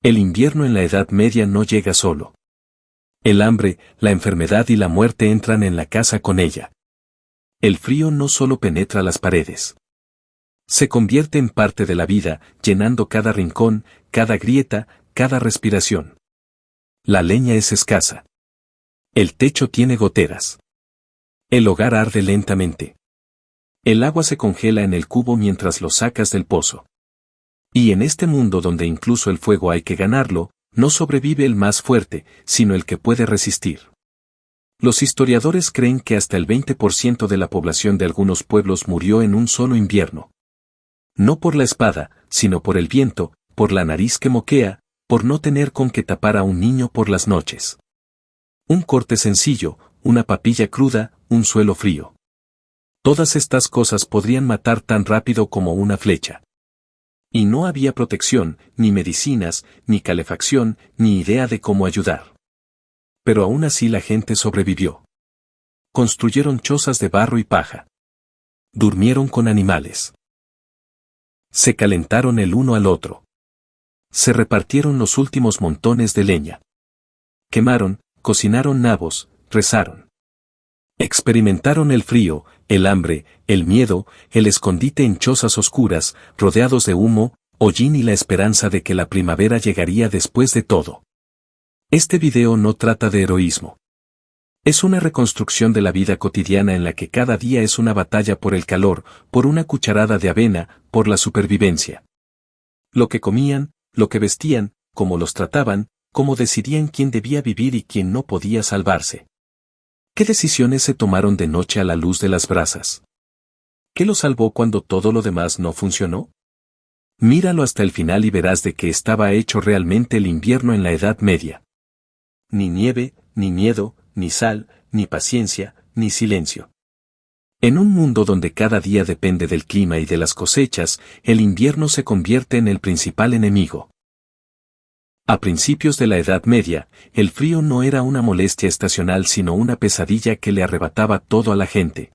El invierno en la Edad Media no llega solo. El hambre, la enfermedad y la muerte entran en la casa con ella. El frío no solo penetra las paredes. Se convierte en parte de la vida, llenando cada rincón, cada grieta, cada respiración. La leña es escasa. El techo tiene goteras. El hogar arde lentamente. El agua se congela en el cubo mientras lo sacas del pozo. Y en este mundo donde incluso el fuego hay que ganarlo, no sobrevive el más fuerte, sino el que puede resistir. Los historiadores creen que hasta el 20% de la población de algunos pueblos murió en un solo invierno. No por la espada, sino por el viento, por la nariz que moquea, por no tener con qué tapar a un niño por las noches. Un corte sencillo, una papilla cruda, un suelo frío. Todas estas cosas podrían matar tan rápido como una flecha. Y no había protección, ni medicinas, ni calefacción, ni idea de cómo ayudar. Pero aún así la gente sobrevivió. Construyeron chozas de barro y paja. Durmieron con animales. Se calentaron el uno al otro. Se repartieron los últimos montones de leña. Quemaron, cocinaron nabos, rezaron. Experimentaron el frío, el hambre, el miedo, el escondite en chozas oscuras, rodeados de humo, hollín y la esperanza de que la primavera llegaría después de todo. Este video no trata de heroísmo. Es una reconstrucción de la vida cotidiana en la que cada día es una batalla por el calor, por una cucharada de avena, por la supervivencia. Lo que comían, lo que vestían, cómo los trataban, cómo decidían quién debía vivir y quién no podía salvarse. ¿Qué decisiones se tomaron de noche a la luz de las brasas? ¿Qué los salvó cuando todo lo demás no funcionó? Míralo hasta el final y verás de qué estaba hecho realmente el invierno en la Edad Media. Ni nieve, ni miedo, ni sal, ni paciencia, ni silencio. En un mundo donde cada día depende del clima y de las cosechas, el invierno se convierte en el principal enemigo. A principios de la Edad Media, el frío no era una molestia estacional sino una pesadilla que le arrebataba todo a la gente.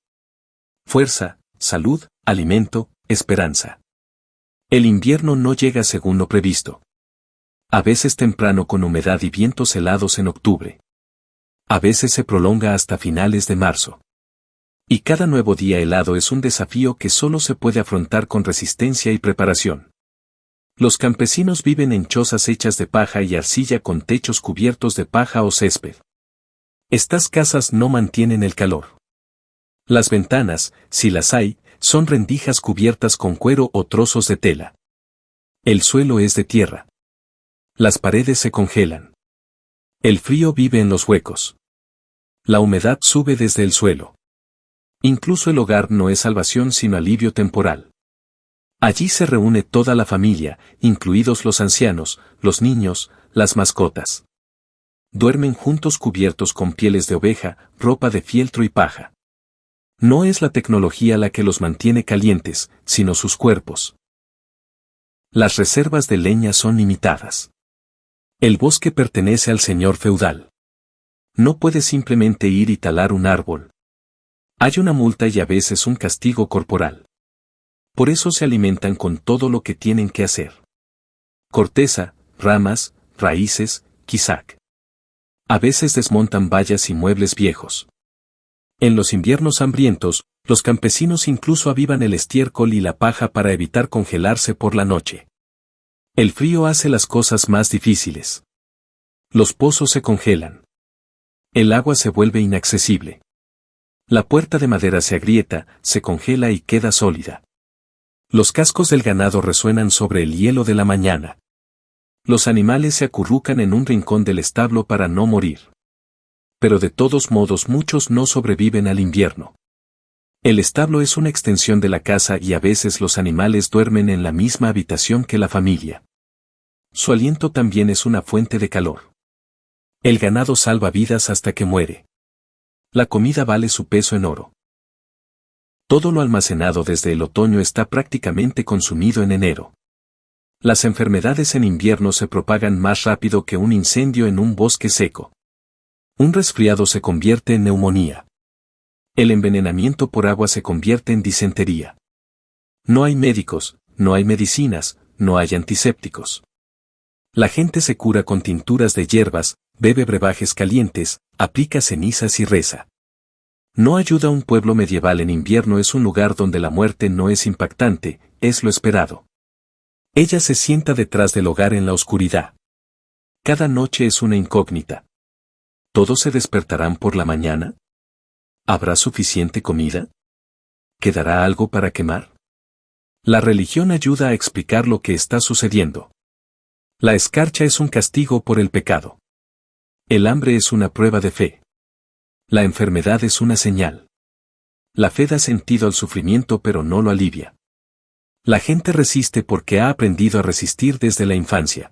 Fuerza, salud, alimento, esperanza. El invierno no llega según lo previsto. A veces temprano con humedad y vientos helados en octubre. A veces se prolonga hasta finales de marzo. Y cada nuevo día helado es un desafío que solo se puede afrontar con resistencia y preparación. Los campesinos viven en chozas hechas de paja y arcilla con techos cubiertos de paja o césped. Estas casas no mantienen el calor. Las ventanas, si las hay, son rendijas cubiertas con cuero o trozos de tela. El suelo es de tierra. Las paredes se congelan. El frío vive en los huecos. La humedad sube desde el suelo. Incluso el hogar no es salvación sino alivio temporal. Allí se reúne toda la familia, incluidos los ancianos, los niños, las mascotas. Duermen juntos cubiertos con pieles de oveja, ropa de fieltro y paja. No es la tecnología la que los mantiene calientes, sino sus cuerpos. Las reservas de leña son limitadas. El bosque pertenece al señor feudal. No puede simplemente ir y talar un árbol. Hay una multa y a veces un castigo corporal. Por eso se alimentan con todo lo que tienen que hacer. Corteza, ramas, raíces, quisac. A veces desmontan vallas y muebles viejos. En los inviernos hambrientos, los campesinos incluso avivan el estiércol y la paja para evitar congelarse por la noche. El frío hace las cosas más difíciles. Los pozos se congelan. El agua se vuelve inaccesible. La puerta de madera se agrieta, se congela y queda sólida. Los cascos del ganado resuenan sobre el hielo de la mañana. Los animales se acurrucan en un rincón del establo para no morir. Pero de todos modos muchos no sobreviven al invierno. El establo es una extensión de la casa y a veces los animales duermen en la misma habitación que la familia. Su aliento también es una fuente de calor. El ganado salva vidas hasta que muere. La comida vale su peso en oro. Todo lo almacenado desde el otoño está prácticamente consumido en enero. Las enfermedades en invierno se propagan más rápido que un incendio en un bosque seco. Un resfriado se convierte en neumonía. El envenenamiento por agua se convierte en disentería. No hay médicos, no hay medicinas, no hay antisépticos. La gente se cura con tinturas de hierbas, bebe brebajes calientes, aplica cenizas y reza. No ayuda a un pueblo medieval en invierno es un lugar donde la muerte no es impactante, es lo esperado. Ella se sienta detrás del hogar en la oscuridad. Cada noche es una incógnita. ¿Todos se despertarán por la mañana? ¿Habrá suficiente comida? ¿Quedará algo para quemar? La religión ayuda a explicar lo que está sucediendo. La escarcha es un castigo por el pecado. El hambre es una prueba de fe. La enfermedad es una señal. La fe da sentido al sufrimiento pero no lo alivia. La gente resiste porque ha aprendido a resistir desde la infancia.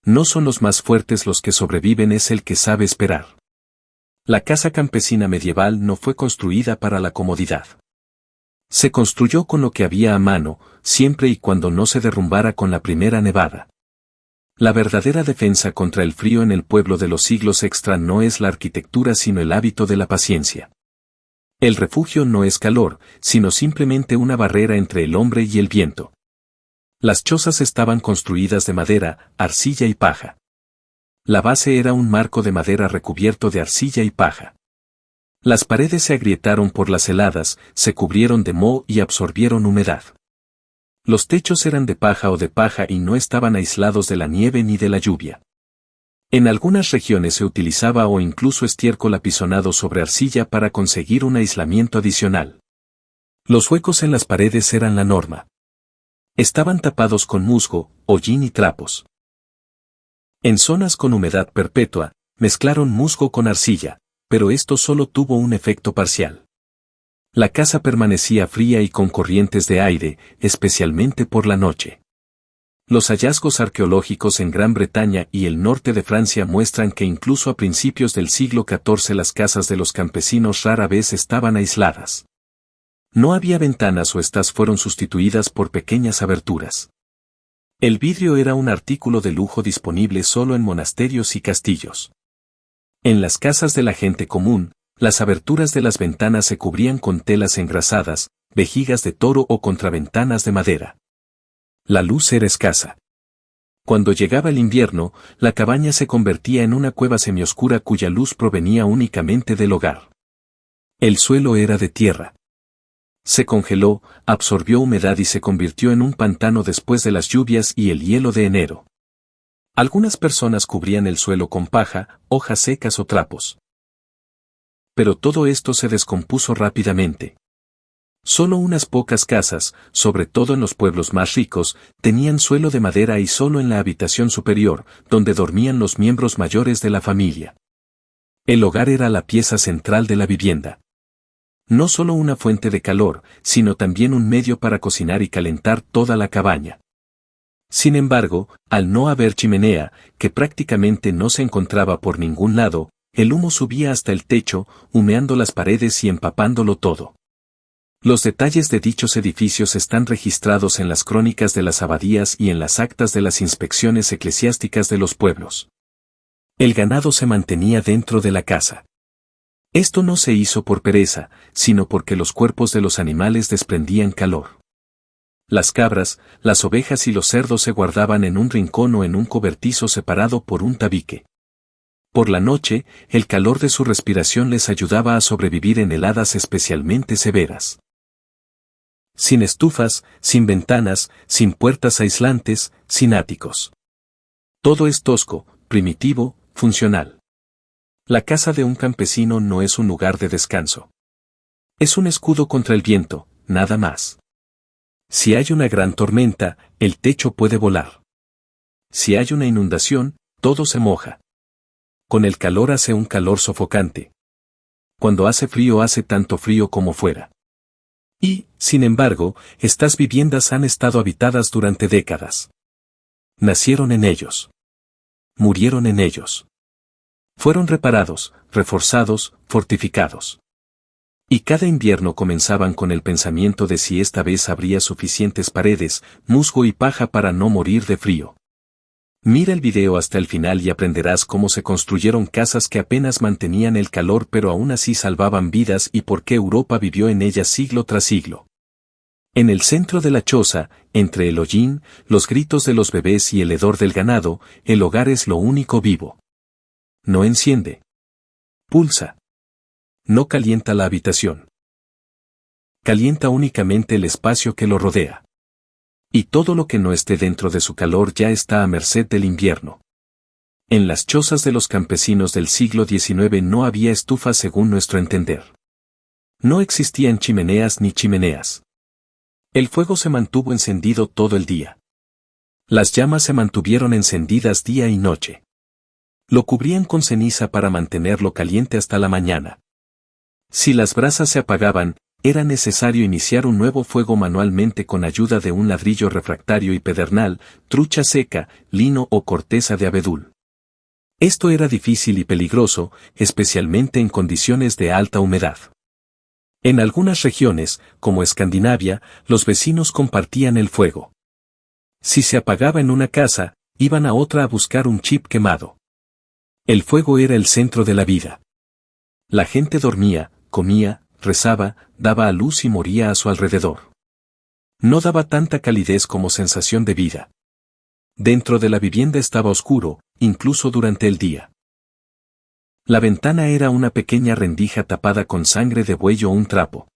No son los más fuertes los que sobreviven, es el que sabe esperar. La casa campesina medieval no fue construida para la comodidad. Se construyó con lo que había a mano, siempre y cuando no se derrumbara con la primera nevada. La verdadera defensa contra el frío en el pueblo de los siglos extra no es la arquitectura sino el hábito de la paciencia. El refugio no es calor, sino simplemente una barrera entre el hombre y el viento. Las chozas estaban construidas de madera, arcilla y paja. La base era un marco de madera recubierto de arcilla y paja. Las paredes se agrietaron por las heladas, se cubrieron de moho y absorbieron humedad. Los techos eran de paja o de paja y no estaban aislados de la nieve ni de la lluvia. En algunas regiones se utilizaba o incluso estiércol apisonado sobre arcilla para conseguir un aislamiento adicional. Los huecos en las paredes eran la norma. Estaban tapados con musgo, hollín y trapos. En zonas con humedad perpetua, mezclaron musgo con arcilla, pero esto solo tuvo un efecto parcial. La casa permanecía fría y con corrientes de aire, especialmente por la noche. Los hallazgos arqueológicos en Gran Bretaña y el norte de Francia muestran que incluso a principios del siglo XIV las casas de los campesinos rara vez estaban aisladas. No había ventanas o estas fueron sustituidas por pequeñas aberturas. El vidrio era un artículo de lujo disponible solo en monasterios y castillos. En las casas de la gente común, las aberturas de las ventanas se cubrían con telas engrasadas, vejigas de toro o contraventanas de madera. La luz era escasa. Cuando llegaba el invierno, la cabaña se convertía en una cueva semioscura cuya luz provenía únicamente del hogar. El suelo era de tierra. Se congeló, absorbió humedad y se convirtió en un pantano después de las lluvias y el hielo de enero. Algunas personas cubrían el suelo con paja, hojas secas o trapos. Pero todo esto se descompuso rápidamente. Solo unas pocas casas, sobre todo en los pueblos más ricos, tenían suelo de madera y solo en la habitación superior, donde dormían los miembros mayores de la familia. El hogar era la pieza central de la vivienda. No solo una fuente de calor, sino también un medio para cocinar y calentar toda la cabaña. Sin embargo, al no haber chimenea, que prácticamente no se encontraba por ningún lado, el humo subía hasta el techo, humeando las paredes y empapándolo todo. Los detalles de dichos edificios están registrados en las crónicas de las abadías y en las actas de las inspecciones eclesiásticas de los pueblos. El ganado se mantenía dentro de la casa. Esto no se hizo por pereza, sino porque los cuerpos de los animales desprendían calor. Las cabras, las ovejas y los cerdos se guardaban en un rincón o en un cobertizo separado por un tabique. Por la noche, el calor de su respiración les ayudaba a sobrevivir en heladas especialmente severas. Sin estufas, sin ventanas, sin puertas aislantes, sin áticos. Todo es tosco, primitivo, funcional. La casa de un campesino no es un lugar de descanso. Es un escudo contra el viento, nada más. Si hay una gran tormenta, el techo puede volar. Si hay una inundación, todo se moja. Con el calor hace un calor sofocante. Cuando hace frío hace tanto frío como fuera. Y, sin embargo, estas viviendas han estado habitadas durante décadas. Nacieron en ellos. Murieron en ellos. Fueron reparados, reforzados, fortificados. Y cada invierno comenzaban con el pensamiento de si esta vez habría suficientes paredes, musgo y paja para no morir de frío. Mira el video hasta el final y aprenderás cómo se construyeron casas que apenas mantenían el calor pero aún así salvaban vidas y por qué Europa vivió en ellas siglo tras siglo. En el centro de la choza, entre el hollín, los gritos de los bebés y el hedor del ganado, el hogar es lo único vivo. No enciende. Pulsa. No calienta la habitación. Calienta únicamente el espacio que lo rodea. Y todo lo que no esté dentro de su calor ya está a merced del invierno. En las chozas de los campesinos del siglo XIX no había estufa según nuestro entender. No existían chimeneas ni chimeneas. El fuego se mantuvo encendido todo el día. Las llamas se mantuvieron encendidas día y noche. Lo cubrían con ceniza para mantenerlo caliente hasta la mañana. Si las brasas se apagaban, era necesario iniciar un nuevo fuego manualmente con ayuda de un ladrillo refractario y pedernal, trucha seca, lino o corteza de abedul. Esto era difícil y peligroso, especialmente en condiciones de alta humedad. En algunas regiones, como Escandinavia, los vecinos compartían el fuego. Si se apagaba en una casa, iban a otra a buscar un chip quemado. El fuego era el centro de la vida. La gente dormía, comía, rezaba, daba a luz y moría a su alrededor. No daba tanta calidez como sensación de vida. Dentro de la vivienda estaba oscuro, incluso durante el día. La ventana era una pequeña rendija tapada con sangre de buey o un trapo.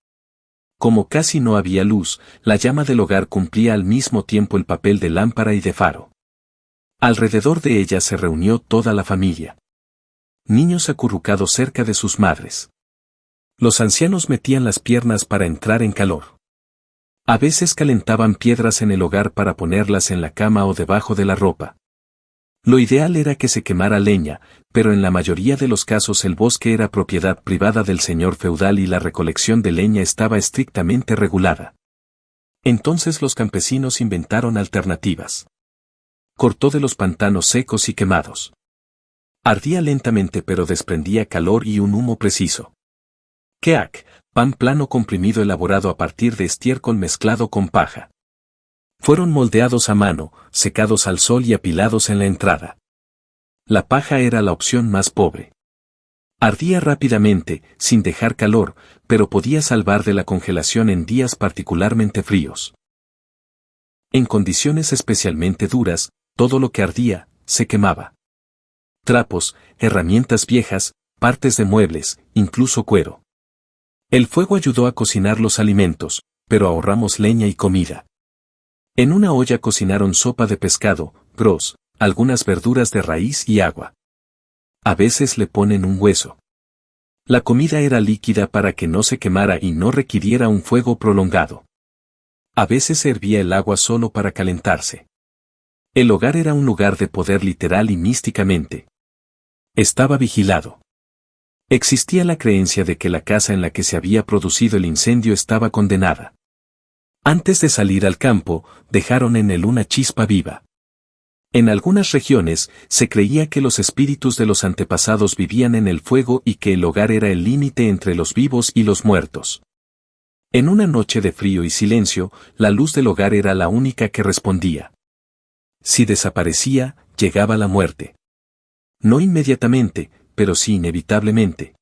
Como casi no había luz, la llama del hogar cumplía al mismo tiempo el papel de lámpara y de faro. Alrededor de ella se reunió toda la familia. Niños acurrucados cerca de sus madres. Los ancianos metían las piernas para entrar en calor. A veces calentaban piedras en el hogar para ponerlas en la cama o debajo de la ropa. Lo ideal era que se quemara leña, pero en la mayoría de los casos el bosque era propiedad privada del señor feudal y la recolección de leña estaba estrictamente regulada. Entonces los campesinos inventaron alternativas. Cortó de los pantanos secos y quemados. Ardía lentamente pero desprendía calor y un humo preciso. Keak, pan plano comprimido elaborado a partir de estiércol mezclado con paja. Fueron moldeados a mano, secados al sol y apilados en la entrada. La paja era la opción más pobre. Ardía rápidamente, sin dejar calor, pero podía salvar de la congelación en días particularmente fríos. En condiciones especialmente duras, todo lo que ardía, se quemaba. Trapos, herramientas viejas, partes de muebles, incluso cuero. El fuego ayudó a cocinar los alimentos, pero ahorramos leña y comida. En una olla cocinaron sopa de pescado, gros, algunas verduras de raíz y agua. A veces le ponen un hueso. La comida era líquida para que no se quemara y no requiriera un fuego prolongado. A veces hervía el agua solo para calentarse. El hogar era un lugar de poder literal y místicamente. Estaba vigilado. Existía la creencia de que la casa en la que se había producido el incendio estaba condenada. Antes de salir al campo, dejaron en él una chispa viva. En algunas regiones, se creía que los espíritus de los antepasados vivían en el fuego y que el hogar era el límite entre los vivos y los muertos. En una noche de frío y silencio, la luz del hogar era la única que respondía. Si desaparecía, llegaba la muerte. No inmediatamente, pero sí inevitablemente.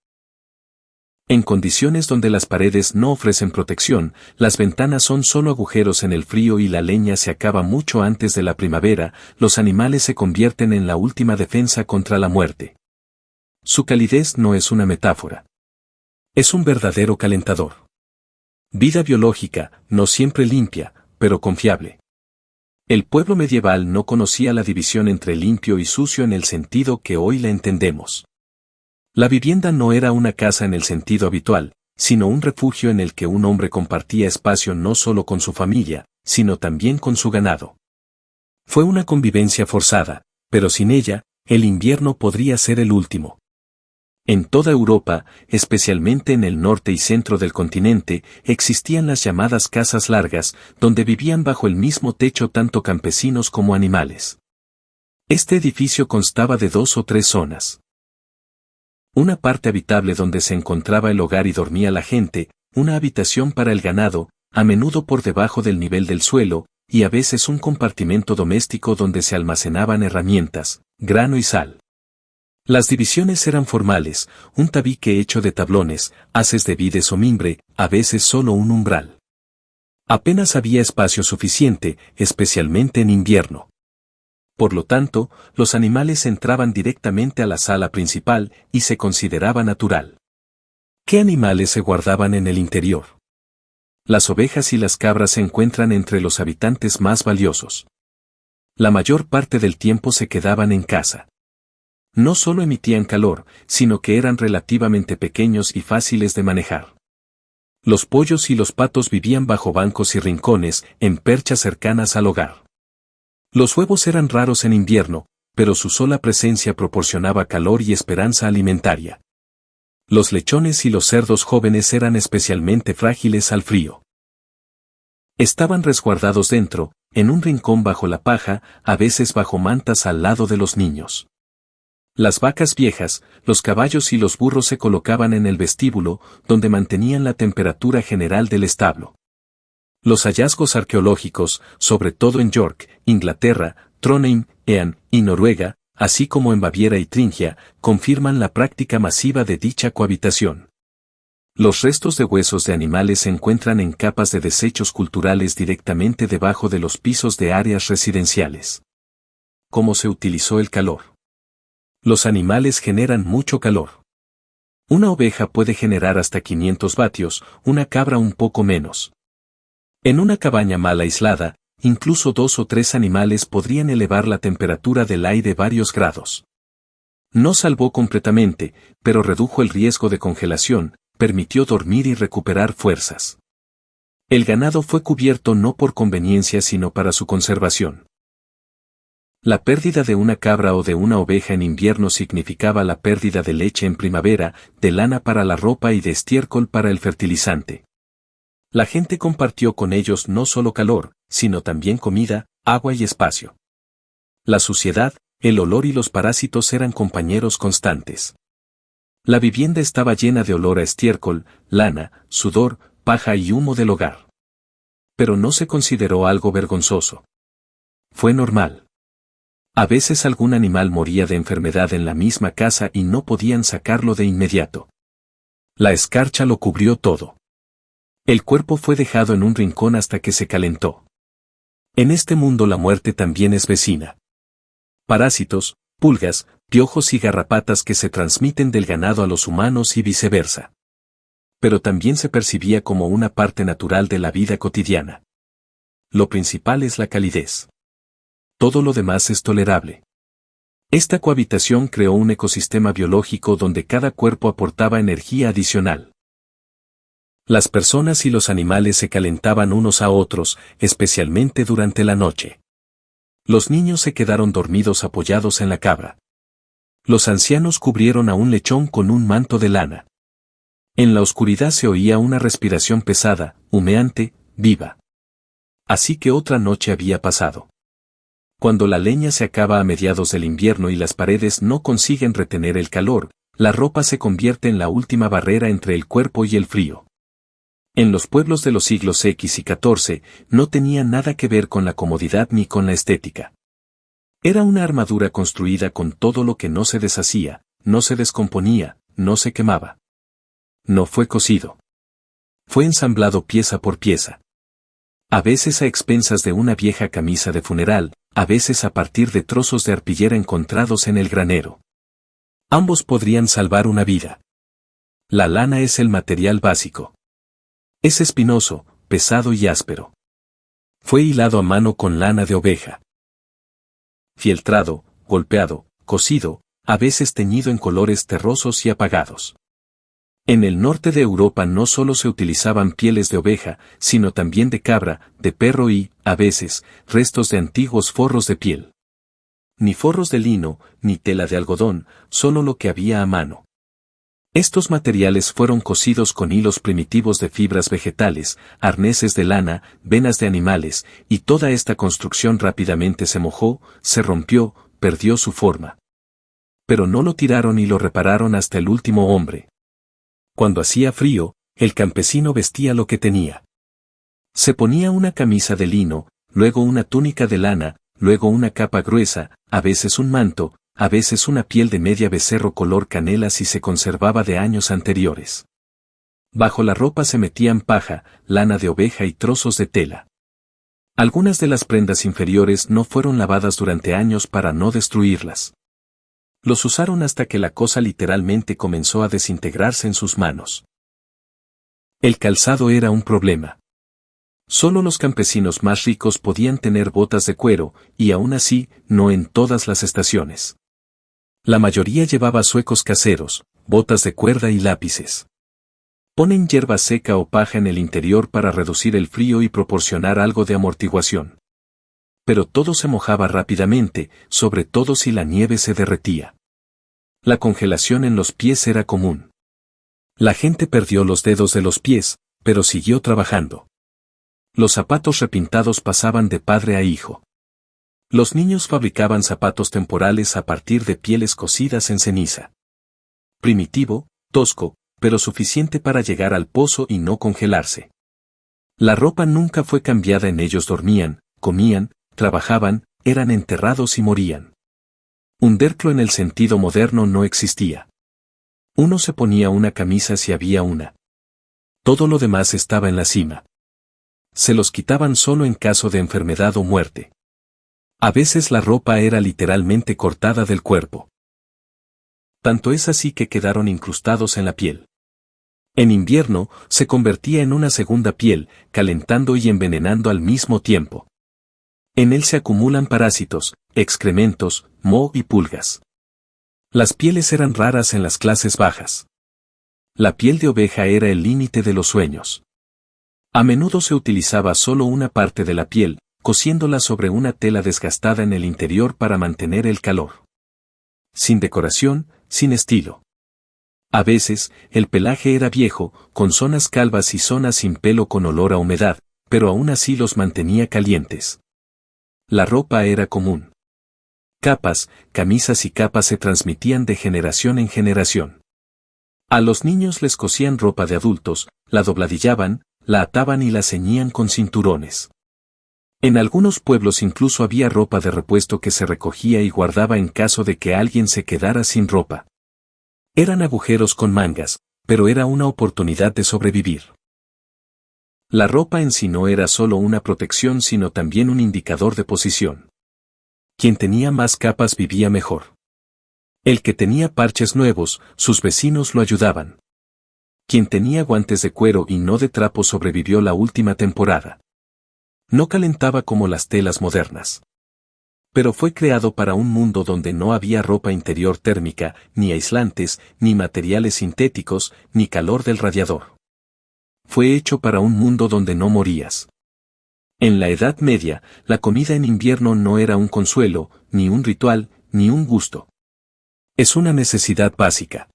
En condiciones donde las paredes no ofrecen protección, las ventanas son solo agujeros en el frío y la leña se acaba mucho antes de la primavera, los animales se convierten en la última defensa contra la muerte. Su calidez no es una metáfora. Es un verdadero calentador. Vida biológica, no siempre limpia, pero confiable. El pueblo medieval no conocía la división entre limpio y sucio en el sentido que hoy la entendemos. La vivienda no era una casa en el sentido habitual, sino un refugio en el que un hombre compartía espacio no solo con su familia, sino también con su ganado. Fue una convivencia forzada, pero sin ella, el invierno podría ser el último. En toda Europa, especialmente en el norte y centro del continente, existían las llamadas casas largas, donde vivían bajo el mismo techo tanto campesinos como animales. Este edificio constaba de 2 o 3 zonas. Una parte habitable donde se encontraba el hogar y dormía la gente, una habitación para el ganado, a menudo por debajo del nivel del suelo, y a veces un compartimento doméstico donde se almacenaban herramientas, grano y sal. Las divisiones eran formales, un tabique hecho de tablones, haces de vides o mimbre, a veces solo un umbral. Apenas había espacio suficiente, especialmente en invierno. Por lo tanto, los animales entraban directamente a la sala principal y se consideraba natural. ¿Qué animales se guardaban en el interior? Las ovejas y las cabras se encuentran entre los habitantes más valiosos. La mayor parte del tiempo se quedaban en casa. No solo emitían calor, sino que eran relativamente pequeños y fáciles de manejar. Los pollos y los patos vivían bajo bancos y rincones, en perchas cercanas al hogar. Los huevos eran raros en invierno, pero su sola presencia proporcionaba calor y esperanza alimentaria. Los lechones y los cerdos jóvenes eran especialmente frágiles al frío. Estaban resguardados dentro, en un rincón bajo la paja, a veces bajo mantas al lado de los niños. Las vacas viejas, los caballos y los burros se colocaban en el vestíbulo, donde mantenían la temperatura general del establo. Los hallazgos arqueológicos, sobre todo en York, Inglaterra, Trondheim, Ean y Noruega, así como en Baviera y Tringia, confirman la práctica masiva de dicha cohabitación. Los restos de huesos de animales se encuentran en capas de desechos culturales directamente debajo de los pisos de áreas residenciales. ¿Cómo se utilizó el calor? Los animales generan mucho calor. Una oveja puede generar hasta 500 vatios, una cabra un poco menos. En una cabaña mal aislada, incluso 2 o 3 animales podrían elevar la temperatura del aire varios grados. No salvó completamente, pero redujo el riesgo de congelación, permitió dormir y recuperar fuerzas. El ganado fue cubierto no por conveniencia sino para su conservación. La pérdida de una cabra o de una oveja en invierno significaba la pérdida de leche en primavera, de lana para la ropa y de estiércol para el fertilizante. La gente compartió con ellos no solo calor, sino también comida, agua y espacio. La suciedad, el olor y los parásitos eran compañeros constantes. La vivienda estaba llena de olor a estiércol, lana, sudor, paja y humo del hogar. Pero no se consideró algo vergonzoso. Fue normal. A veces algún animal moría de enfermedad en la misma casa y no podían sacarlo de inmediato. La escarcha lo cubrió todo. El cuerpo fue dejado en un rincón hasta que se calentó. En este mundo la muerte también es vecina. Parásitos, pulgas, piojos y garrapatas que se transmiten del ganado a los humanos y viceversa. Pero también se percibía como una parte natural de la vida cotidiana. Lo principal es la calidez. Todo lo demás es tolerable. Esta cohabitación creó un ecosistema biológico donde cada cuerpo aportaba energía adicional. Las personas y los animales se calentaban unos a otros, especialmente durante la noche. Los niños se quedaron dormidos apoyados en la cabra. Los ancianos cubrieron a un lechón con un manto de lana. En la oscuridad se oía una respiración pesada, humeante, viva. Así que otra noche había pasado. Cuando la leña se acaba a mediados del invierno y las paredes no consiguen retener el calor, la ropa se convierte en la última barrera entre el cuerpo y el frío. En los pueblos de los siglos X y XIV, no tenía nada que ver con la comodidad ni con la estética. Era una armadura construida con todo lo que no se deshacía, no se descomponía, no se quemaba. No fue cosido. Fue ensamblado pieza por pieza. A veces a expensas de una vieja camisa de funeral, a veces a partir de trozos de arpillera encontrados en el granero. Ambos podrían salvar una vida. La lana es el material básico. Es espinoso, pesado y áspero. Fue hilado a mano con lana de oveja. Fieltrado, golpeado, cocido, a veces teñido en colores terrosos y apagados. En el norte de Europa no solo se utilizaban pieles de oveja, sino también de cabra, de perro y, a veces, restos de antiguos forros de piel. Ni forros de lino, ni tela de algodón, solo lo que había a mano. Estos materiales fueron cosidos con hilos primitivos de fibras vegetales, arneses de lana, venas de animales, y toda esta construcción rápidamente se mojó, se rompió, perdió su forma. Pero no lo tiraron y lo repararon hasta el último hombre. Cuando hacía frío, el campesino vestía lo que tenía. Se ponía una camisa de lino, luego una túnica de lana, luego una capa gruesa, a veces un manto, a veces una piel de media becerro color canela si se conservaba de años anteriores. Bajo la ropa se metían paja, lana de oveja y trozos de tela. Algunas de las prendas inferiores no fueron lavadas durante años para no destruirlas. Los usaron hasta que la cosa literalmente comenzó a desintegrarse en sus manos. El calzado era un problema. Solo los campesinos más ricos podían tener botas de cuero, y aún así, no en todas las estaciones. La mayoría llevaba zuecos caseros, botas de cuerda y lápices. Ponen hierba seca o paja en el interior para reducir el frío y proporcionar algo de amortiguación. Pero todo se mojaba rápidamente, sobre todo si la nieve se derretía. La congelación en los pies era común. La gente perdió los dedos de los pies, pero siguió trabajando. Los zapatos repintados pasaban de padre a hijo. Los niños fabricaban zapatos temporales a partir de pieles cocidas en ceniza. Primitivo, tosco, pero suficiente para llegar al pozo y no congelarse. La ropa nunca fue cambiada, en ellos dormían, comían, trabajaban, eran enterrados y morían. Un derclo en el sentido moderno no existía. Uno se ponía una camisa si había una. Todo lo demás estaba en la cima. Se los quitaban solo en caso de enfermedad o muerte. A veces la ropa era literalmente cortada del cuerpo. Tanto es así que quedaron incrustados en la piel. En invierno, se convertía en una segunda piel, calentando y envenenando al mismo tiempo. En él se acumulan parásitos, excrementos, moho y pulgas. Las pieles eran raras en las clases bajas. La piel de oveja era el límite de los sueños. A menudo se utilizaba solo una parte de la piel, cosiéndola sobre una tela desgastada en el interior para mantener el calor. Sin decoración, sin estilo. A veces, el pelaje era viejo, con zonas calvas y zonas sin pelo con olor a humedad, pero aún así los mantenía calientes. La ropa era común. Capas, camisas y capas se transmitían de generación en generación. A los niños les cosían ropa de adultos, la dobladillaban, la ataban y la ceñían con cinturones. En algunos pueblos incluso había ropa de repuesto que se recogía y guardaba en caso de que alguien se quedara sin ropa. Eran agujeros con mangas, pero era una oportunidad de sobrevivir. La ropa en sí no era solo una protección sino también un indicador de posición. Quien tenía más capas vivía mejor. El que tenía parches nuevos, sus vecinos lo ayudaban. Quien tenía guantes de cuero y no de trapo sobrevivió la última temporada. No calentaba como las telas modernas. Pero fue creado para un mundo donde no había ropa interior térmica, ni aislantes, ni materiales sintéticos, ni calor del radiador. Fue hecho para un mundo donde no morías. En la Edad Media, la comida en invierno no era un consuelo, ni un ritual, ni un gusto. Es una necesidad básica.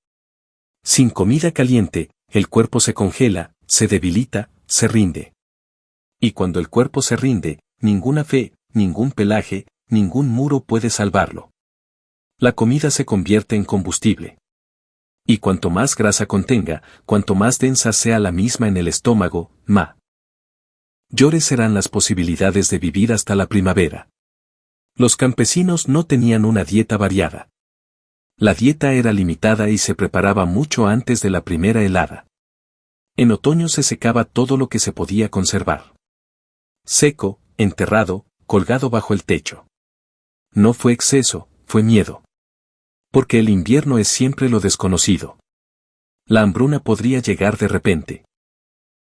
Sin comida caliente, el cuerpo se congela, se debilita, se rinde. Y cuando el cuerpo se rinde, ninguna fe, ningún pelaje, ningún muro puede salvarlo. La comida se convierte en combustible. Y cuanto más grasa contenga, cuanto más densa sea la misma en el estómago, mayores serán las posibilidades de vivir hasta la primavera. Los campesinos no tenían una dieta variada. La dieta era limitada y se preparaba mucho antes de la primera helada. En otoño se secaba todo lo que se podía conservar. Seco, enterrado, colgado bajo el techo. No fue exceso, fue miedo. Porque el invierno es siempre lo desconocido. La hambruna podría llegar de repente.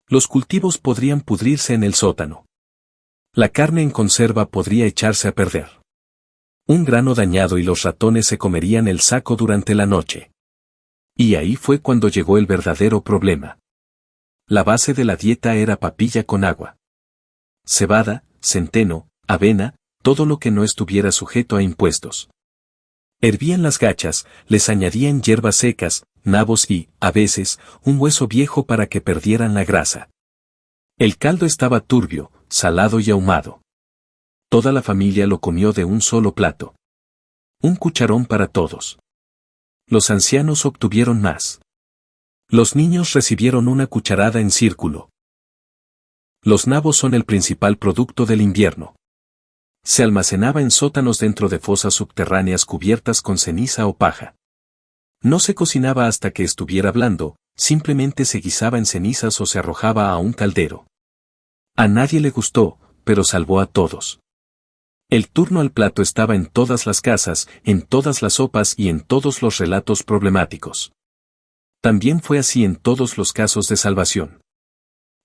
Los cultivos podrían pudrirse en el sótano. La carne en conserva podría echarse a perder. Un grano dañado y los ratones se comerían el saco durante la noche. Y ahí fue cuando llegó el verdadero problema. La base de la dieta era papilla con agua. Cebada, centeno, avena, todo lo que no estuviera sujeto a impuestos. Hervían las gachas, les añadían hierbas secas, nabos y, a veces, un hueso viejo para que perdieran la grasa. El caldo estaba turbio, salado y ahumado. Toda la familia lo comió de un solo plato. Un cucharón para todos. Los ancianos obtuvieron más. Los niños recibieron una cucharada en círculo. Los nabos son el principal producto del invierno. Se almacenaba en sótanos dentro de fosas subterráneas cubiertas con ceniza o paja. No se cocinaba hasta que estuviera blando, Simplemente se guisaba en cenizas o se arrojaba a un caldero. A nadie le gustó, pero salvó a todos. El turno al plato estaba en todas las casas, en todas las sopas y en todos los relatos problemáticos. También fue así en todos los casos de salvación.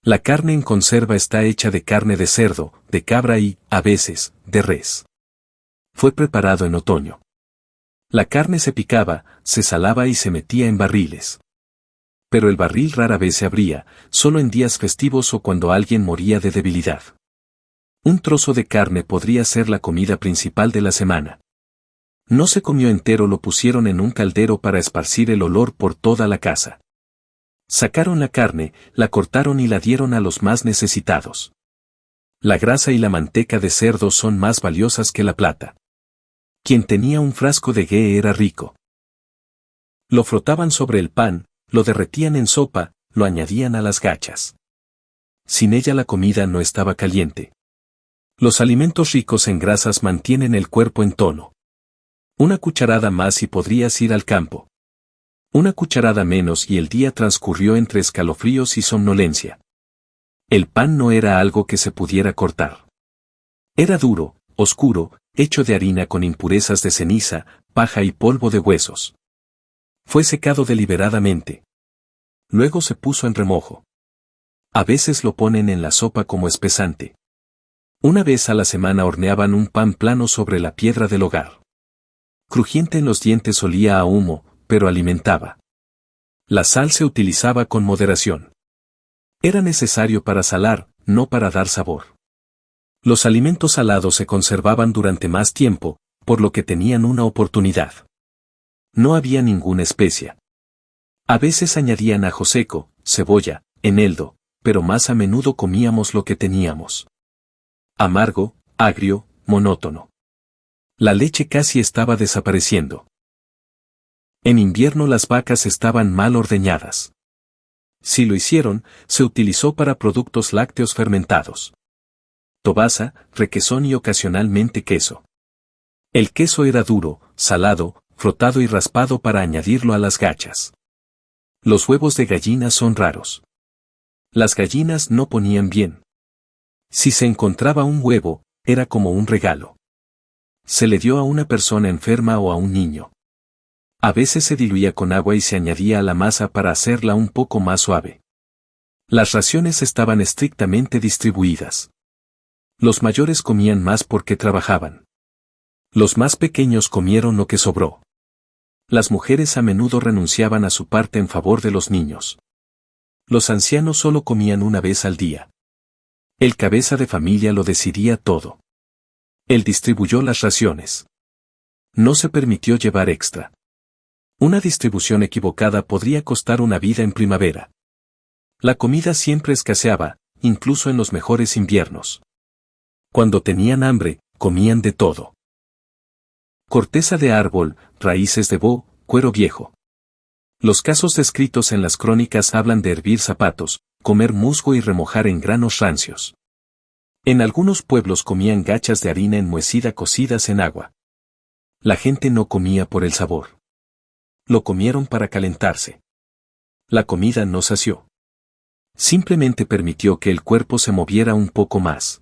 La carne en conserva está hecha de carne de cerdo, de cabra y, a veces, de res. Fue preparado en otoño. La carne se picaba, se salaba y se metía en barriles. Pero el barril rara vez se abría, solo en días festivos o cuando alguien moría de debilidad. Un trozo de carne podría ser la comida principal de la semana. No se comió entero, lo pusieron en un caldero para esparcir el olor por toda la casa. Sacaron la carne, la cortaron y la dieron a los más necesitados. La grasa y la manteca de cerdo son más valiosas que la plata. Quien tenía un frasco de ghee era rico. Lo frotaban sobre el pan, lo derretían en sopa, lo añadían a las gachas. Sin ella la comida no estaba caliente. Los alimentos ricos en grasas mantienen el cuerpo en tono. Una cucharada más y podrías ir al campo. Una cucharada menos y el día transcurrió entre escalofríos y somnolencia. El pan no era algo que se pudiera cortar. Era duro, oscuro, hecho de harina con impurezas de ceniza, paja y polvo de huesos. Fue secado deliberadamente. Luego se puso en remojo. A veces lo ponen en la sopa como espesante. Una vez a la semana horneaban un pan plano sobre la piedra del hogar. Crujiente en los dientes, olía a humo, pero alimentaba. La sal se utilizaba con moderación. Era necesario para salar, no para dar sabor. Los alimentos salados se conservaban durante más tiempo, por lo que tenían una oportunidad. No había ninguna especia. A veces añadían ajo seco, cebolla, eneldo, pero más a menudo comíamos lo que teníamos. Amargo, agrio, monótono. La leche casi estaba desapareciendo. En invierno las vacas estaban mal ordeñadas. Si lo hicieron, se utilizó para productos lácteos fermentados. Tobaza, requesón y ocasionalmente queso. El queso era duro, salado, frotado y raspado para añadirlo a las gachas. Los huevos de gallina son raros. Las gallinas no ponían bien. Si se encontraba un huevo, era como un regalo. Se le dio a una persona enferma o a un niño. A veces se diluía con agua y se añadía a la masa para hacerla un poco más suave. Las raciones estaban estrictamente distribuidas. Los mayores comían más porque trabajaban. Los más pequeños comieron lo que sobró. Las mujeres a menudo renunciaban a su parte en favor de los niños. Los ancianos solo comían una vez al día. El cabeza de familia lo decidía todo. Él distribuyó las raciones. No se permitió llevar extra. Una distribución equivocada podría costar una vida en primavera. La comida siempre escaseaba, incluso en los mejores inviernos. Cuando tenían hambre, comían de todo. Corteza de árbol, raíces de boj, cuero viejo. Los casos descritos en las crónicas hablan de hervir zapatos, comer musgo y remojar en granos rancios. En algunos pueblos comían gachas de harina enmohecida cocidas en agua. La gente no comía por el sabor. Lo comieron para calentarse. La comida no sació. Simplemente permitió que el cuerpo se moviera un poco más.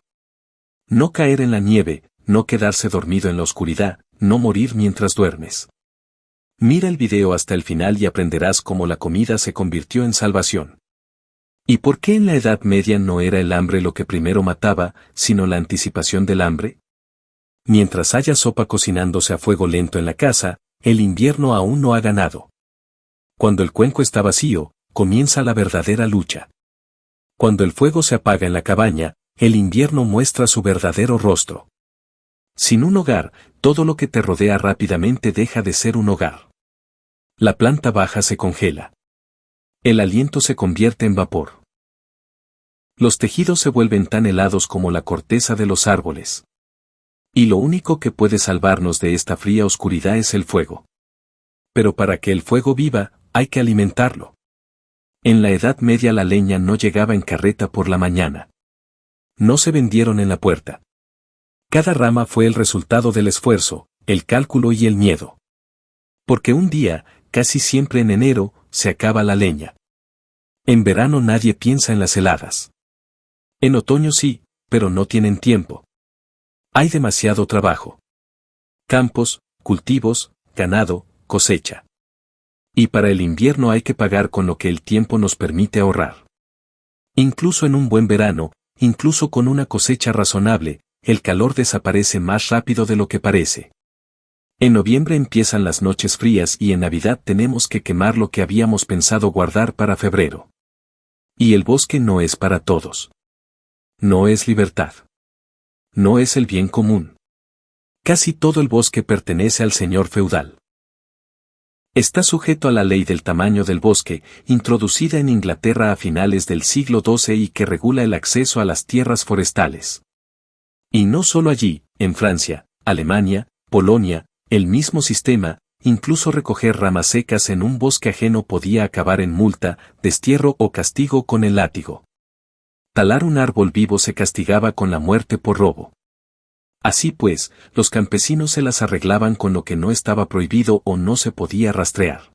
No caer en la nieve, no quedarse dormido en la oscuridad, no morir mientras duermes. Mira el video hasta el final y aprenderás cómo la comida se convirtió en salvación. ¿Y por qué en la Edad Media no era el hambre lo que primero mataba, sino la anticipación del hambre? Mientras haya sopa cocinándose a fuego lento en la casa, el invierno aún no ha ganado. Cuando el cuenco está vacío, comienza la verdadera lucha. Cuando el fuego se apaga en la cabaña, el invierno muestra su verdadero rostro. Sin un hogar, todo lo que te rodea rápidamente deja de ser un hogar. La planta baja se congela. El aliento se convierte en vapor. Los tejidos se vuelven tan helados como la corteza de los árboles. Y lo único que puede salvarnos de esta fría oscuridad es el fuego. Pero para que el fuego viva, hay que alimentarlo. En la Edad Media la leña no llegaba en carreta por la mañana. No se vendieron en la puerta. Cada rama fue el resultado del esfuerzo, el cálculo y el miedo. Porque un día, casi siempre en enero, se acaba la leña. En verano nadie piensa en las heladas. En otoño sí, pero no tienen tiempo. Hay demasiado trabajo. Campos, cultivos, ganado, cosecha. Y para el invierno hay que pagar con lo que el tiempo nos permite ahorrar. Incluso en un buen verano, incluso con una cosecha razonable, el calor desaparece más rápido de lo que parece. En noviembre empiezan las noches frías y en Navidad tenemos que quemar lo que habíamos pensado guardar para febrero. Y el bosque no es para todos. No es libertad. No es el bien común. Casi todo el bosque pertenece al señor feudal. Está sujeto a la ley del tamaño del bosque, introducida en Inglaterra a finales del siglo XII y que regula el acceso a las tierras forestales. Y no solo allí, en Francia, Alemania, Polonia, el mismo sistema, incluso recoger ramas secas en un bosque ajeno podía acabar en multa, destierro o castigo con el látigo. Talar un árbol vivo se castigaba con la muerte por robo. Así pues, los campesinos se las arreglaban con lo que no estaba prohibido o no se podía rastrear.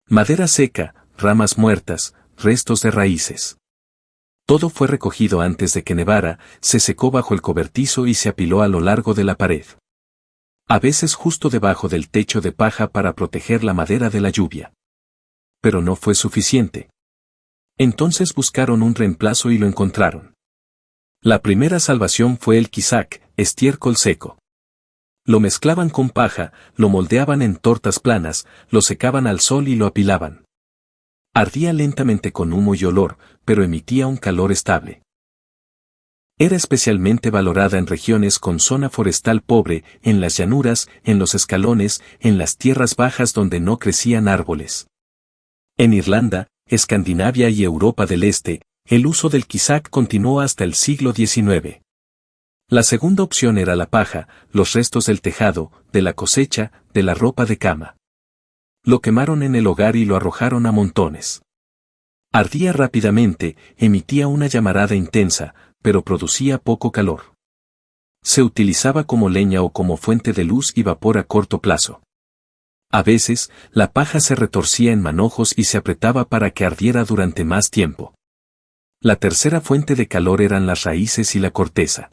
Madera seca, ramas muertas, restos de raíces. Todo fue recogido antes de que nevara, se secó bajo el cobertizo y se apiló a lo largo de la pared. A veces justo debajo del techo de paja para proteger la madera de la lluvia. Pero no fue suficiente. Entonces buscaron un reemplazo y lo encontraron. La primera salvación fue el quisac, estiércol seco. Lo mezclaban con paja, lo moldeaban en tortas planas, lo secaban al sol y lo apilaban. Ardía lentamente con humo y olor, pero emitía un calor estable. Era especialmente valorada en regiones con zona forestal pobre, en las llanuras, en los escalones, en las tierras bajas donde no crecían árboles. En Irlanda, Escandinavia y Europa del Este, el uso del quisac continuó hasta el siglo XIX. La segunda opción era la paja, los restos del tejado, de la cosecha, de la ropa de cama. Lo quemaron en el hogar y lo arrojaron a montones. Ardía rápidamente, emitía una llamarada intensa, pero producía poco calor. Se utilizaba como leña o como fuente de luz y vapor a corto plazo. A veces, la paja se retorcía en manojos y se apretaba para que ardiera durante más tiempo. La tercera fuente de calor eran las raíces y la corteza.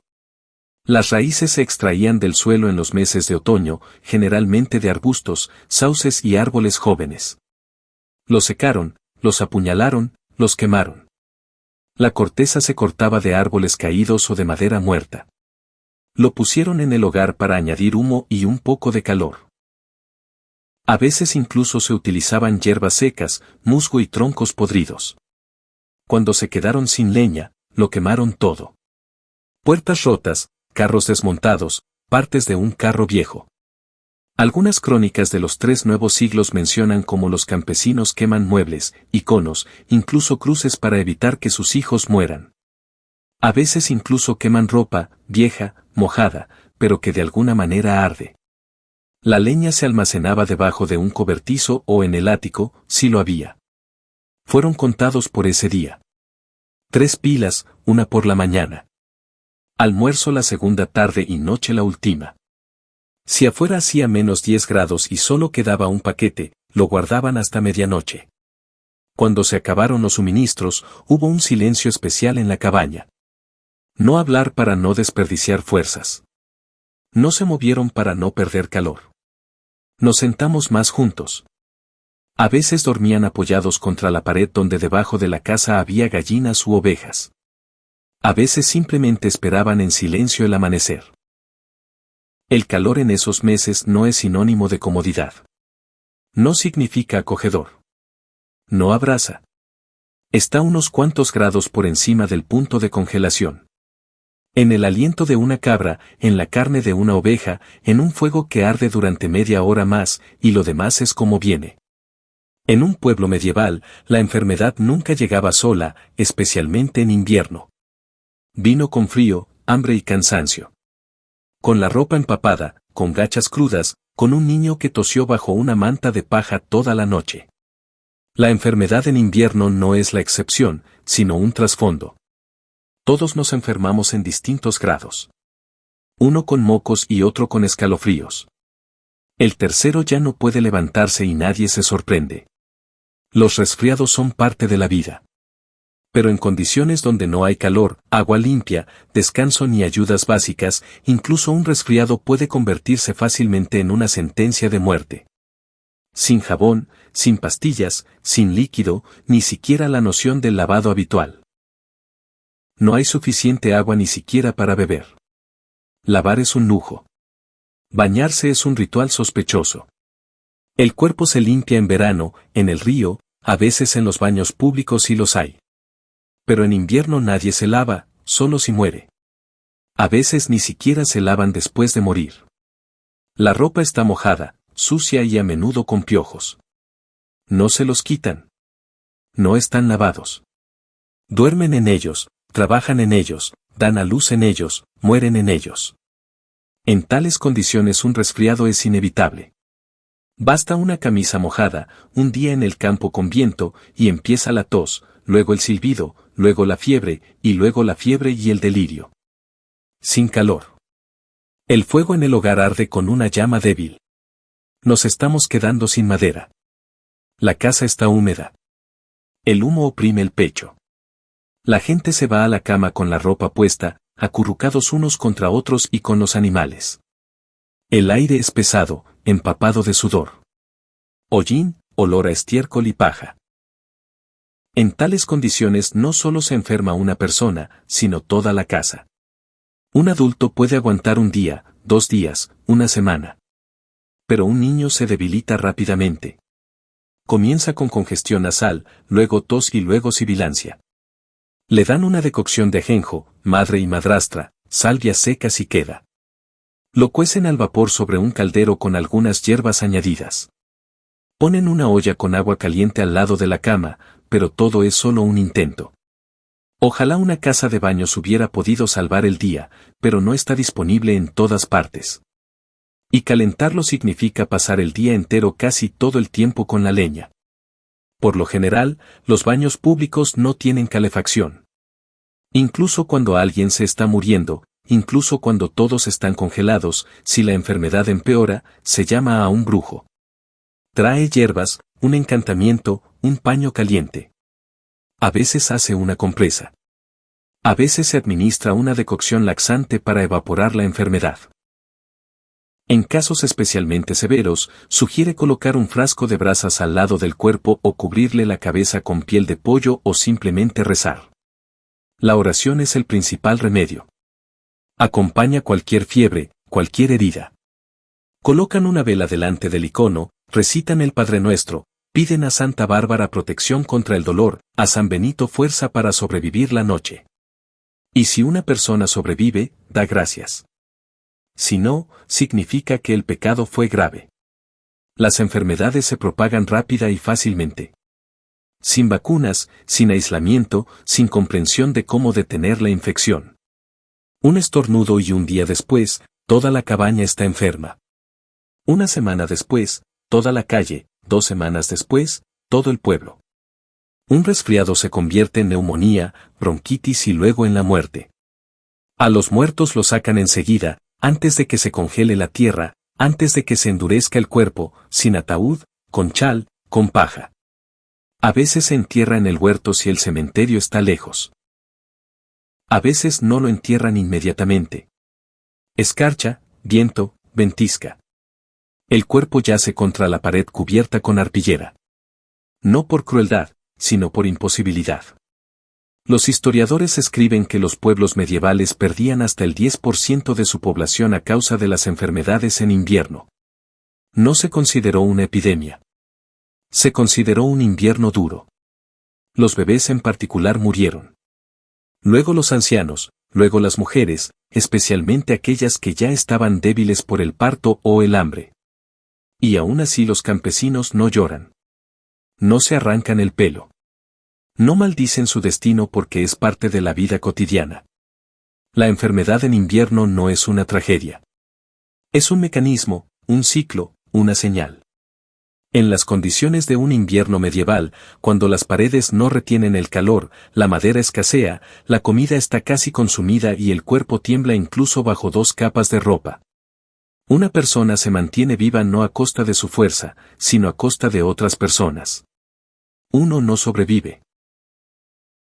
Las raíces se extraían del suelo en los meses de otoño, generalmente de arbustos, sauces y árboles jóvenes. Los secaron, los apuñalaron, los quemaron. La corteza se cortaba de árboles caídos o de madera muerta. Lo pusieron en el hogar para añadir humo y un poco de calor. A veces incluso se utilizaban hierbas secas, musgo y troncos podridos. Cuando se quedaron sin leña, lo quemaron todo. Puertas rotas, carros desmontados, partes de un carro viejo. Algunas crónicas de los 3 nuevos siglos mencionan cómo los campesinos queman muebles, iconos, incluso cruces para evitar que sus hijos mueran. A veces incluso queman ropa, vieja, mojada, pero que de alguna manera arde. La leña se almacenaba debajo de un cobertizo o en el ático, si lo había. Fueron contados por ese día. 3 pilas, una por la mañana. Almuerzo la segunda tarde y noche la última. Si afuera hacía menos 10 grados y solo quedaba un paquete, lo guardaban hasta medianoche. Cuando se acabaron los suministros, hubo un silencio especial en la cabaña. No hablar para no desperdiciar fuerzas. No se movieron para no perder calor. Nos sentamos más juntos. A veces dormían apoyados contra la pared donde debajo de la casa había gallinas u ovejas. A veces simplemente esperaban en silencio el amanecer. El calor en esos meses no es sinónimo de comodidad. No significa acogedor. No abraza. Está unos cuantos grados por encima del punto de congelación. En el aliento de una cabra, en la carne de una oveja, en un fuego que arde durante media hora más, y lo demás es como viene. En un pueblo medieval, la enfermedad nunca llegaba sola, especialmente en invierno. Vino con frío, hambre y cansancio. Con la ropa empapada, con gachas crudas, con un niño que tosió bajo una manta de paja toda la noche. La enfermedad en invierno no es la excepción, sino un trasfondo. Todos nos enfermamos en distintos grados. Uno con mocos y otro con escalofríos. El tercero ya no puede levantarse y nadie se sorprende. Los resfriados son parte de la vida. Pero en condiciones donde no hay calor, agua limpia, descanso ni ayudas básicas, incluso un resfriado puede convertirse fácilmente en una sentencia de muerte. Sin jabón, sin pastillas, sin líquido, ni siquiera la noción del lavado habitual. No hay suficiente agua ni siquiera para beber. Lavar es un lujo. Bañarse es un ritual sospechoso. El cuerpo se limpia en verano, en el río, a veces en los baños públicos sí los hay. Pero en invierno nadie se lava, solo si muere. A veces ni siquiera se lavan después de morir. La ropa está mojada, sucia y a menudo con piojos. No se los quitan. No están lavados. Duermen en ellos, trabajan en ellos, dan a luz en ellos, mueren en ellos. En tales condiciones un resfriado es inevitable. Basta una camisa mojada, un día en el campo con viento, y empieza la tos, luego el silbido, luego la fiebre, y luego la fiebre y el delirio. Sin calor. El fuego en el hogar arde con una llama débil. Nos estamos quedando sin madera. La casa está húmeda. El humo oprime el pecho. La gente se va a la cama con la ropa puesta, acurrucados unos contra otros y con los animales. El aire es pesado, empapado de sudor. Hollín, olor a estiércol y paja. En tales condiciones no solo se enferma una persona, sino toda la casa. Un adulto puede aguantar un día, 2 días, una semana. Pero un niño se debilita rápidamente. Comienza con congestión nasal, luego tos y luego sibilancia. Le dan una decocción de ajenjo, madre y madrastra, salvias secas y queda. Lo cuecen al vapor sobre un caldero con algunas hierbas añadidas. Ponen una olla con agua caliente al lado de la cama, pero todo es solo un intento. Ojalá una casa de baños hubiera podido salvar el día, pero no está disponible en todas partes. Y calentarlo significa pasar el día entero casi todo el tiempo con la leña. Por lo general, los baños públicos no tienen calefacción. Incluso cuando alguien se está muriendo, incluso cuando todos están congelados, si la enfermedad empeora, se llama a un brujo. Trae hierbas, un encantamiento, un paño caliente. A veces hace una compresa. A veces se administra una decocción laxante para evaporar la enfermedad. En casos especialmente severos, sugiere colocar un frasco de brasas al lado del cuerpo o cubrirle la cabeza con piel de pollo o simplemente rezar. La oración es el principal remedio. Acompaña cualquier fiebre, cualquier herida. Colocan una vela delante del icono, recitan el Padre Nuestro, piden a Santa Bárbara protección contra el dolor, a San Benito fuerza para sobrevivir la noche. Y si una persona sobrevive, da gracias. Si no, significa que el pecado fue grave. Las enfermedades se propagan rápida y fácilmente. Sin vacunas, sin aislamiento, sin comprensión de cómo detener la infección. Un estornudo y un día después, toda la cabaña está enferma. Una semana después, toda la calle, 2 semanas después, todo el pueblo. Un resfriado se convierte en neumonía, bronquitis y luego en la muerte. A los muertos los sacan enseguida, antes de que se congele la tierra, antes de que se endurezca el cuerpo, sin ataúd, con chal, con paja. A veces se entierra en el huerto si el cementerio está lejos. A veces no lo entierran inmediatamente. Escarcha, viento, ventisca. El cuerpo yace contra la pared cubierta con arpillera. No por crueldad, sino por imposibilidad. Los historiadores escriben que los pueblos medievales perdían hasta el 10% de su población a causa de las enfermedades en invierno. No se consideró una epidemia. Se consideró un invierno duro. Los bebés en particular murieron. Luego los ancianos, luego las mujeres, especialmente aquellas que ya estaban débiles por el parto o el hambre. Y aún así los campesinos no lloran. No se arrancan el pelo. No maldicen su destino porque es parte de la vida cotidiana. La enfermedad en invierno no es una tragedia. Es un mecanismo, un ciclo, una señal. En las condiciones de un invierno medieval, cuando las paredes no retienen el calor, la madera escasea, la comida está casi consumida y el cuerpo tiembla incluso bajo 2 capas de ropa. Una persona se mantiene viva no a costa de su fuerza, sino a costa de otras personas. Uno no sobrevive.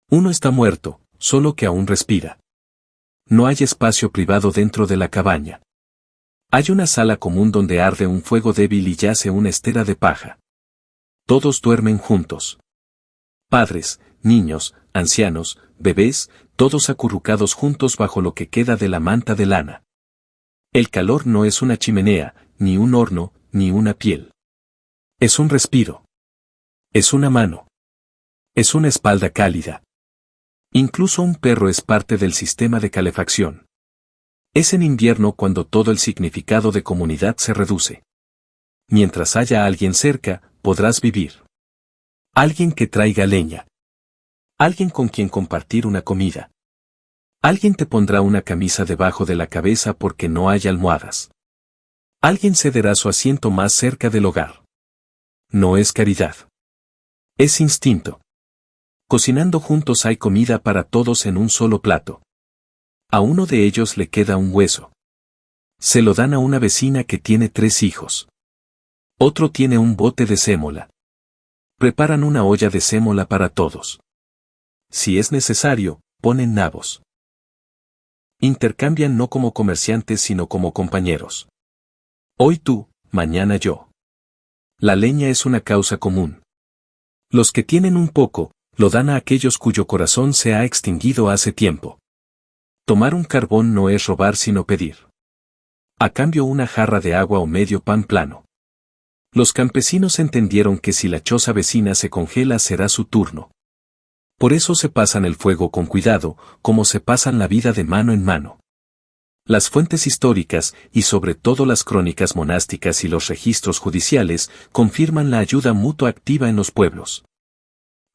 Uno está muerto, solo que aún respira. No hay espacio privado dentro de la cabaña. Hay una sala común donde arde un fuego débil y yace una estera de paja. Todos duermen juntos. Padres, niños, ancianos, bebés, todos acurrucados juntos bajo lo que queda de la manta de lana. El calor no es una chimenea, ni un horno, ni una piel. Es un respiro. Es una mano. Es una espalda cálida. Incluso un perro es parte del sistema de calefacción. Es en invierno cuando todo el significado de comunidad se reduce. Mientras haya alguien cerca, podrás vivir. Alguien que traiga leña. Alguien con quien compartir una comida. Alguien te pondrá una camisa debajo de la cabeza porque no hay almohadas. Alguien cederá su asiento más cerca del hogar. No es caridad. Es instinto. Cocinando juntos hay comida para todos en un solo plato. A uno de ellos le queda un hueso. Se lo dan a una vecina que tiene 3 hijos. Otro tiene un bote de sémola. Preparan una olla de sémola para todos. Si es necesario, ponen nabos. Intercambian no como comerciantes sino como compañeros. Hoy tú, mañana yo. La leña es una causa común. Los que tienen un poco, lo dan a aquellos cuyo corazón se ha extinguido hace tiempo. Tomar un carbón no es robar sino pedir. A cambio una jarra de agua o medio pan plano. Los campesinos entendieron que si la choza vecina se congela será su turno. Por eso se pasan el fuego con cuidado, como se pasan la vida de mano en mano. Las fuentes históricas, y sobre todo las crónicas monásticas y los registros judiciales, confirman la ayuda mutua activa en los pueblos.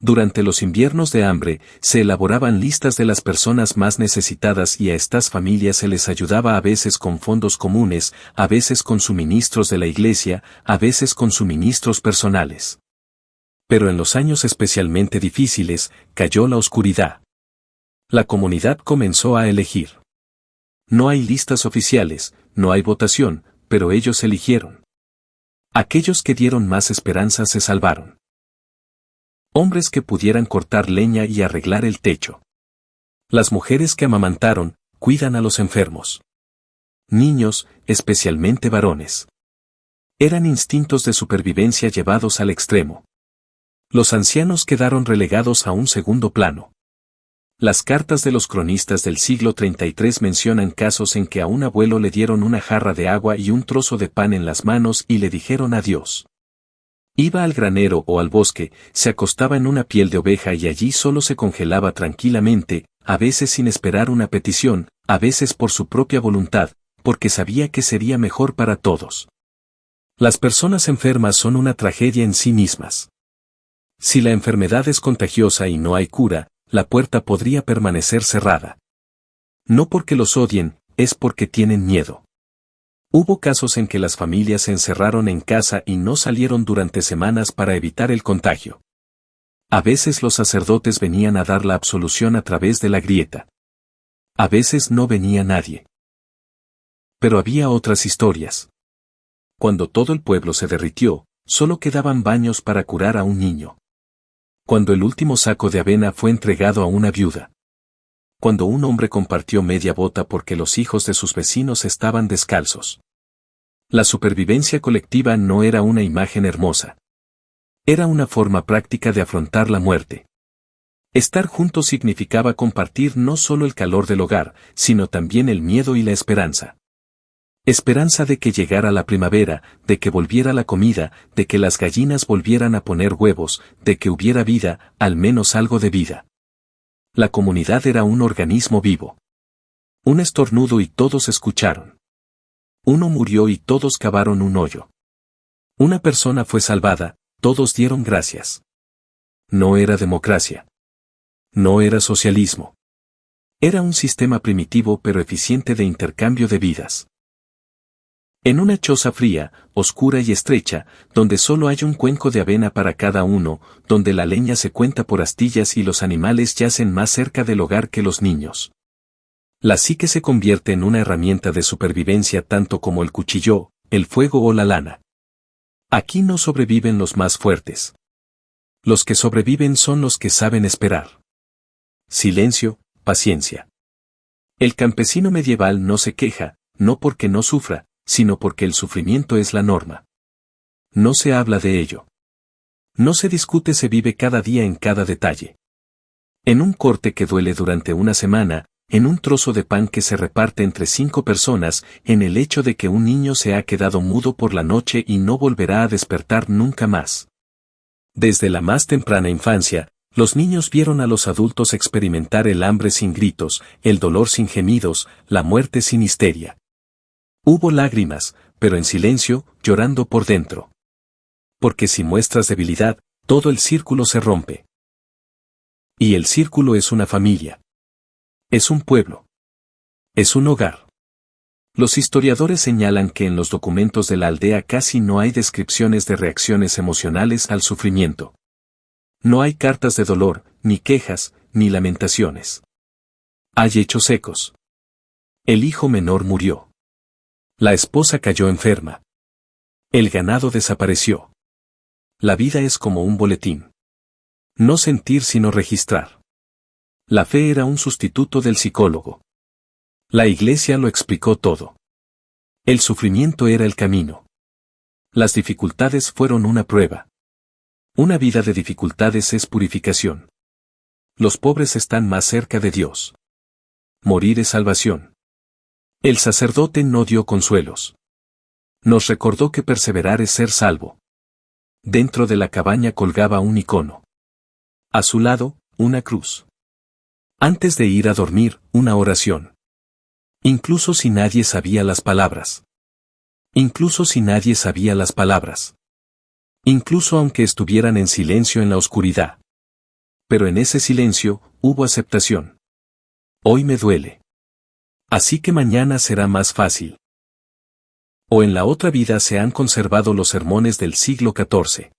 Durante los inviernos de hambre, se elaboraban listas de las personas más necesitadas y a estas familias se les ayudaba a veces con fondos comunes, a veces con suministros de la iglesia, a veces con suministros personales. Pero en los años especialmente difíciles, cayó la oscuridad. La comunidad comenzó a elegir. No hay listas oficiales, no hay votación, pero ellos eligieron. Aquellos que dieron más esperanza se salvaron. Hombres que pudieran cortar leña y arreglar el techo. Las mujeres que amamantaron, cuidan a los enfermos. Niños, especialmente varones. Eran instintos de supervivencia llevados al extremo. Los ancianos quedaron relegados a un segundo plano. Las cartas de los cronistas del siglo 33 mencionan casos en que a un abuelo le dieron una jarra de agua y un trozo de pan en las manos y le dijeron adiós. Iba al granero o al bosque, se acostaba en una piel de oveja y allí solo se congelaba tranquilamente, a veces sin esperar una petición, a veces por su propia voluntad, porque sabía que sería mejor para todos. Las personas enfermas son una tragedia en sí mismas. Si la enfermedad es contagiosa y no hay cura, la puerta podría permanecer cerrada. No porque los odien, es porque tienen miedo. Hubo casos en que las familias se encerraron en casa y no salieron durante semanas para evitar el contagio. A veces los sacerdotes venían a dar la absolución a través de la grieta. A veces no venía nadie. Pero había otras historias. Cuando todo el pueblo se derritió, solo quedaban baños para curar a un niño. Cuando el último saco de avena fue entregado a una viuda. Cuando un hombre compartió media bota porque los hijos de sus vecinos estaban descalzos. La supervivencia colectiva no era una imagen hermosa. Era una forma práctica de afrontar la muerte. Estar juntos significaba compartir no solo el calor del hogar, sino también el miedo y la esperanza. Esperanza de que llegara la primavera, de que volviera la comida, de que las gallinas volvieran a poner huevos, de que hubiera vida, al menos algo de vida. La comunidad era un organismo vivo. Un estornudo y todos escucharon. Uno murió y todos cavaron un hoyo. Una persona fue salvada, todos dieron gracias. No era democracia. No era socialismo. Era un sistema primitivo pero eficiente de intercambio de vidas. En una choza fría, oscura y estrecha, donde solo hay un cuenco de avena para cada uno, donde la leña se cuenta por astillas y los animales yacen más cerca del hogar que los niños. La psique se convierte en una herramienta de supervivencia tanto como el cuchillo, el fuego o la lana. Aquí no sobreviven los más fuertes. Los que sobreviven son los que saben esperar. silencio, paciencia. El campesino medieval no se queja, no porque no sufra, sino porque el sufrimiento es la norma. No se habla de ello. No se discute, se vive cada día en cada detalle. En un corte que duele durante una semana, en un trozo de pan que se reparte entre 5 personas, en el hecho de que un niño se ha quedado mudo por la noche y no volverá a despertar nunca más. Desde la más temprana infancia, los niños vieron a los adultos experimentar el hambre sin gritos, el dolor sin gemidos, la muerte sin histeria. Hubo lágrimas, pero en silencio, llorando por dentro. Porque si muestras debilidad, todo el círculo se rompe. Y el círculo es una familia. Es un pueblo. Es un hogar. Los historiadores señalan que en los documentos de la aldea casi no hay descripciones de reacciones emocionales al sufrimiento. No hay cartas de dolor, ni quejas, ni lamentaciones. Hay hechos secos. El hijo menor murió. La esposa cayó enferma. El ganado desapareció. La vida es como un boletín. No sentir sino registrar. La fe era un sustituto del psicólogo. La iglesia lo explicó todo. El sufrimiento era el camino. Las dificultades fueron una prueba. Una vida de dificultades es purificación. Los pobres están más cerca de Dios. Morir es salvación. El sacerdote no dio consuelos. Nos recordó que perseverar es ser salvo. Dentro de la cabaña colgaba un icono. A su lado, una cruz. Antes de ir a dormir, una oración. Incluso si nadie sabía las palabras. Incluso si nadie sabía las palabras. Incluso aunque estuvieran en silencio en la oscuridad. Pero en ese silencio, hubo aceptación. Hoy me duele. Así que mañana será más fácil. O en la otra vida se han conservado los sermones del siglo XIV.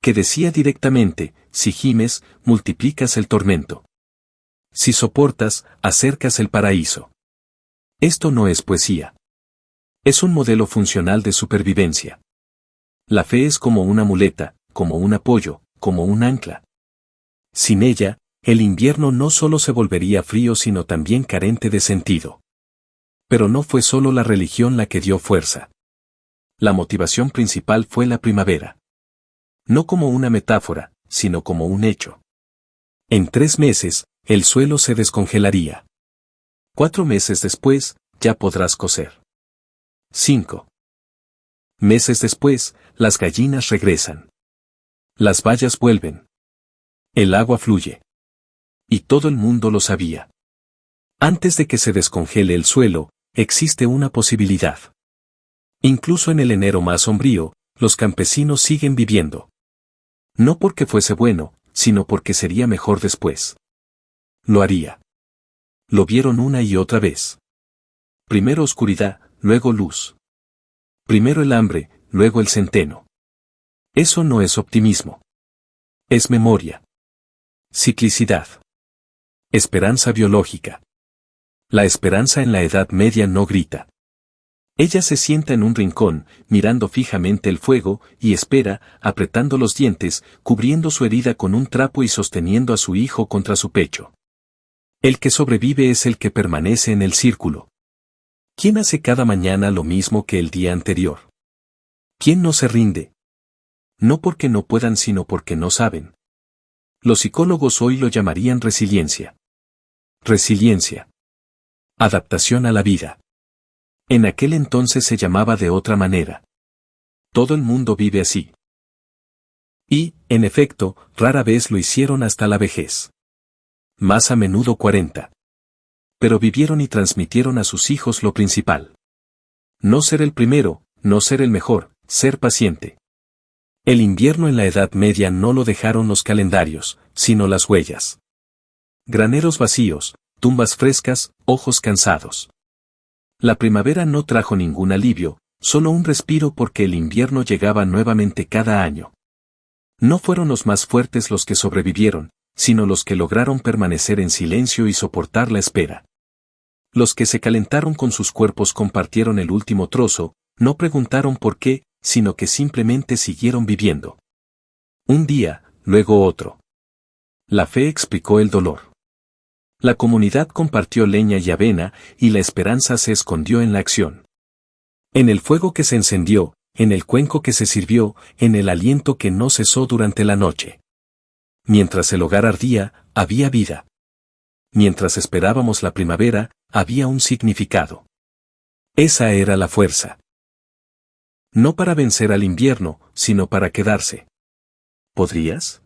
Que decía directamente, si gimes, multiplicas el tormento. Si soportas, acercas el paraíso. Esto no es poesía. Es un modelo funcional de supervivencia. La fe es como una muleta, como un apoyo, como un ancla. Sin ella, el invierno no solo se volvería frío sino también carente de sentido. Pero no fue solo la religión la que dio fuerza. La motivación principal fue la primavera. No como una metáfora, sino como un hecho. En 3 meses, el suelo se descongelaría. 4 meses después, ya podrás coser. 5 meses después, las gallinas regresan. Las bayas vuelven. El agua fluye. Y todo el mundo lo sabía. Antes de que se descongele el suelo, existe una posibilidad. Incluso en el enero más sombrío, los campesinos siguen viviendo. No porque fuese bueno, sino porque sería mejor después. Lo haría. Lo vieron una y otra vez. Primero oscuridad, luego luz. Primero el hambre, luego el centeno. Eso no es optimismo. Es memoria. Ciclicidad. Esperanza biológica. La esperanza en la Edad Media no grita. Ella se sienta en un rincón, mirando fijamente el fuego, y espera, apretando los dientes, cubriendo su herida con un trapo y sosteniendo a su hijo contra su pecho. El que sobrevive es el que permanece en el círculo. ¿Quién hace cada mañana lo mismo que el día anterior? ¿Quién no se rinde? No porque no puedan sino porque no saben. Los psicólogos hoy lo llamarían resiliencia. Resiliencia. Adaptación a la vida. En aquel entonces se llamaba de otra manera. Todo el mundo vive así. Y, en efecto, rara vez lo hicieron hasta la vejez. Más a menudo 40. Pero vivieron y transmitieron a sus hijos lo principal. No ser el primero, no ser el mejor, ser paciente. El invierno en la Edad Media no lo dejaron los calendarios, sino las huellas. Graneros vacíos, tumbas frescas, ojos cansados. La primavera no trajo ningún alivio, solo un respiro porque el invierno llegaba nuevamente cada año. No fueron los más fuertes los que sobrevivieron, sino los que lograron permanecer en silencio y soportar la espera. Los que se calentaron con sus cuerpos compartieron el último trozo, no preguntaron por qué, sino que simplemente siguieron viviendo. Un día, luego otro. La fe explicó el dolor. La comunidad compartió leña y avena, y la esperanza se escondió en la acción. En el fuego que se encendió, en el cuenco que se sirvió, en el aliento que no cesó durante la noche. Mientras el hogar ardía, había vida. Mientras esperábamos la primavera, había un significado. Esa era la fuerza. No para vencer al invierno, sino para quedarse. ¿Podrías?